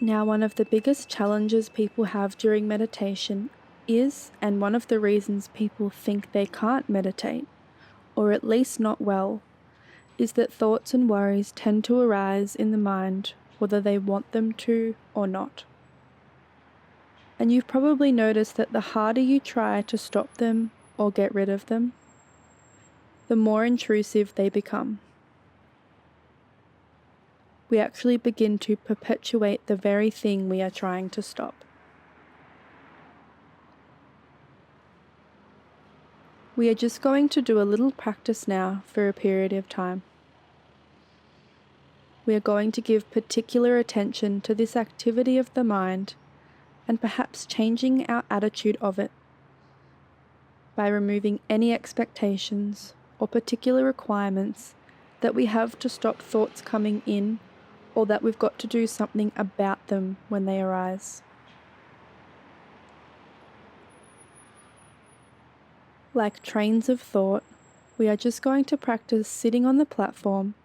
Now, one of the biggest challenges people have during meditation is, and one of the reasons people think they can't meditate, or at least not well, is that thoughts and worries tend to arise in the mind whether they want them to or not. And you've probably noticed that the harder you try to stop them or get rid of them, the more intrusive they become. We actually begin to perpetuate the very thing we are trying to stop. We are just going to do a little practice now for a period of time. We are going to give particular attention to this activity of the mind and perhaps changing our attitude of it by removing any expectations or particular requirements that we have to stop thoughts coming in or that we've got to do something about them when they arise. Like trains of thought, we are just going to practice sitting on the platform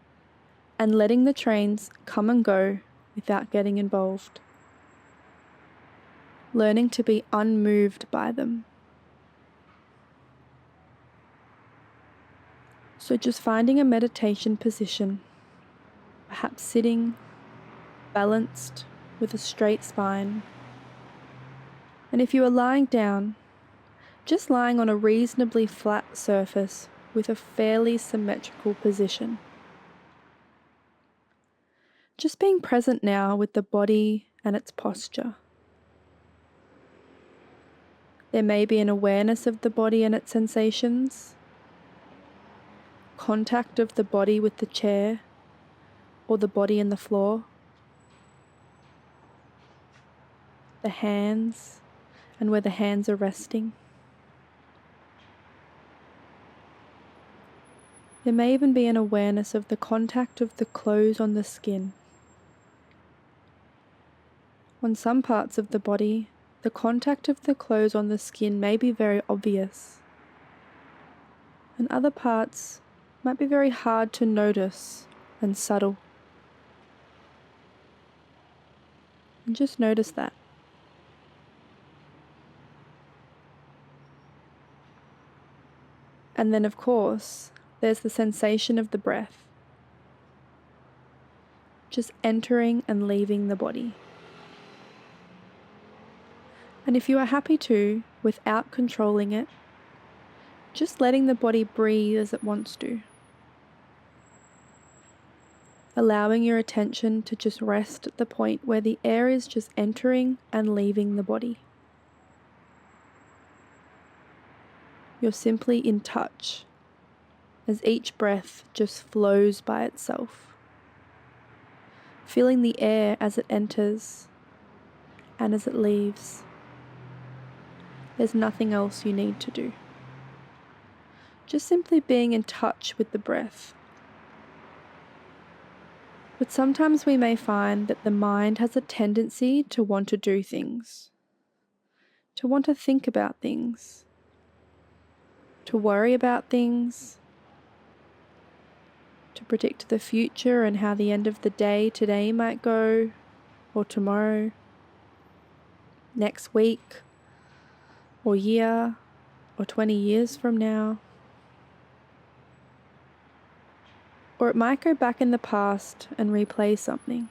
and letting the trains come and go without getting involved. Learning to be unmoved by them. So just finding a meditation position, perhaps sitting, balanced, with a straight spine. And if you are lying down, just lying on a reasonably flat surface with a fairly symmetrical position. Just being present now with the body and its posture. There may be an awareness of the body and its sensations, contact of the body with the chair or the body and the floor, the hands and where the hands are resting. There may even be an awareness of the contact of the clothes on the skin. On some parts of the body, the contact of the clothes on the skin may be very obvious, and other parts might be very hard to notice and subtle. And just notice that. And then, of course, there's the sensation of the breath, just entering and leaving the body. And if you are happy to, without controlling it, just letting the body breathe as it wants to. Allowing your attention to just rest at the point where the air is just entering and leaving the body. You're simply in touch as each breath just flows by itself. Feeling the air as it enters and as it leaves. There's nothing else you need to do. Just simply being in touch with the breath. But sometimes we may find that the mind has a tendency to want to do things, to want to think about things, to worry about things, to predict the future and how the end of the day today might go, or tomorrow, next week, or year, or 20 years from now. Or it might go back in the past and replay something.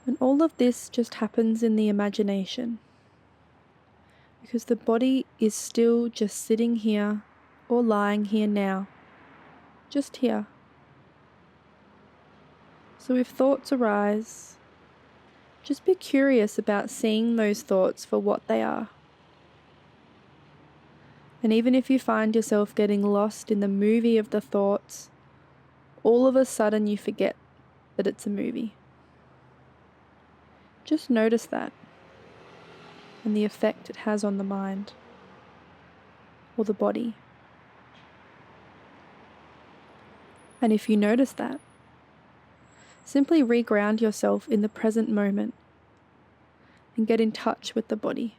And all of this just happens in the imagination, because the body is still just sitting here or lying here now, just here. So if thoughts arise, just be curious about seeing those thoughts for what they are. And even if you find yourself getting lost in the movie of the thoughts, all of a sudden you forget that it's a movie. Just notice that and the effect it has on the mind or the body. And if you notice that, simply reground yourself in the present moment and get in touch with the body,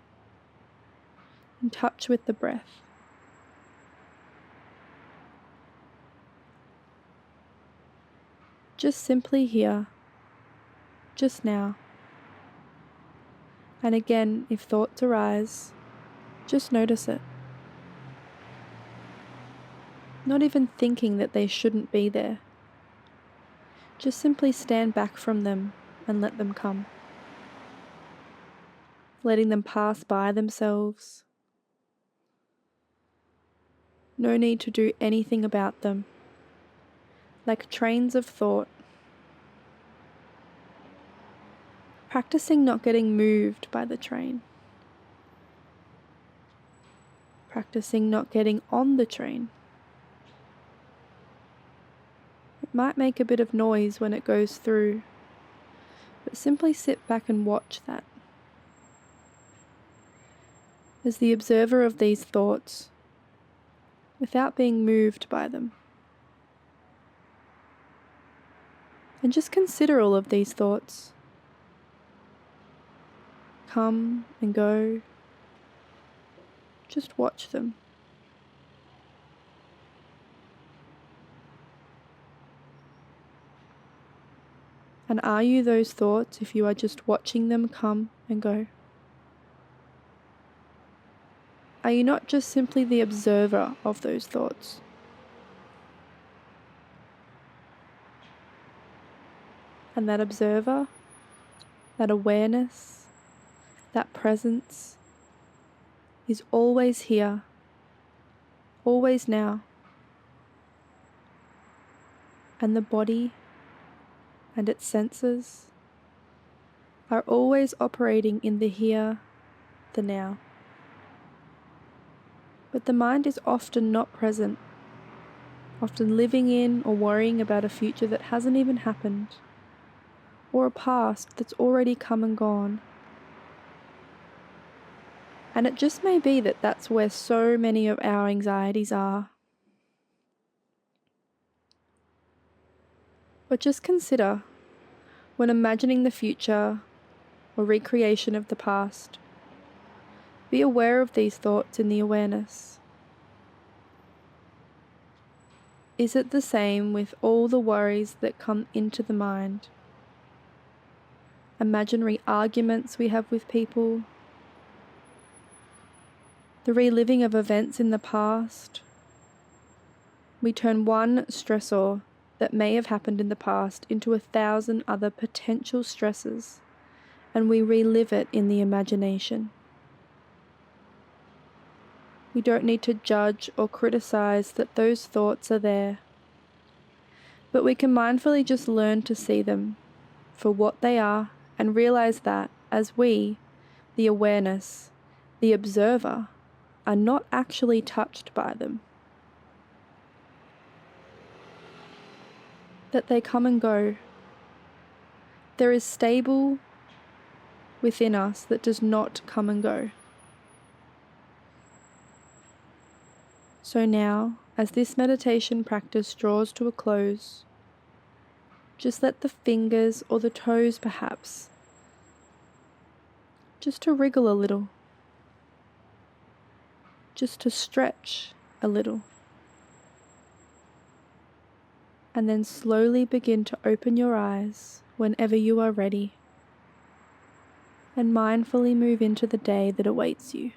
in touch with the breath. Just simply here just now. And again, if thoughts arise, just notice it. Not even thinking that they shouldn't be there. Just simply stand back from them and let them come. Letting them pass by themselves. No need to do anything about them. Like trains of thought. Practicing not getting moved by the train. Practicing not getting on the train. It might make a bit of noise when it goes through, but simply sit back and watch that. As the observer of these thoughts, without being moved by them. And just consider all of these thoughts. Come and go. Just watch them. And are you those thoughts if you are just watching them come and go? Are you not just simply the observer of those thoughts? And that observer, that awareness, that presence is always here, always now. And the body and its senses are always operating in the here, the now. But the mind is often not present, often living in or worrying about a future that hasn't even happened, or a past that's already come and gone. And it just may be that that's where so many of our anxieties are. But just consider, when imagining the future or recreation of the past, be aware of these thoughts in the awareness. Is it the same with all the worries that come into the mind? Imaginary arguments we have with people, the reliving of events in the past. We turn one stressor that may have happened in the past into 1,000 other potential stresses, and we relive it in the imagination. We don't need to judge or criticize that those thoughts are there, but we can mindfully just learn to see them for what they are and realize that as we, the awareness, the observer, are not actually touched by them. That they come and go. There is stable within us that does not come and go. So now, as this meditation practice draws to a close, just let the fingers or the toes perhaps, just to wriggle a little, just to stretch a little. And then slowly begin to open your eyes whenever you are ready, and mindfully move into the day that awaits you.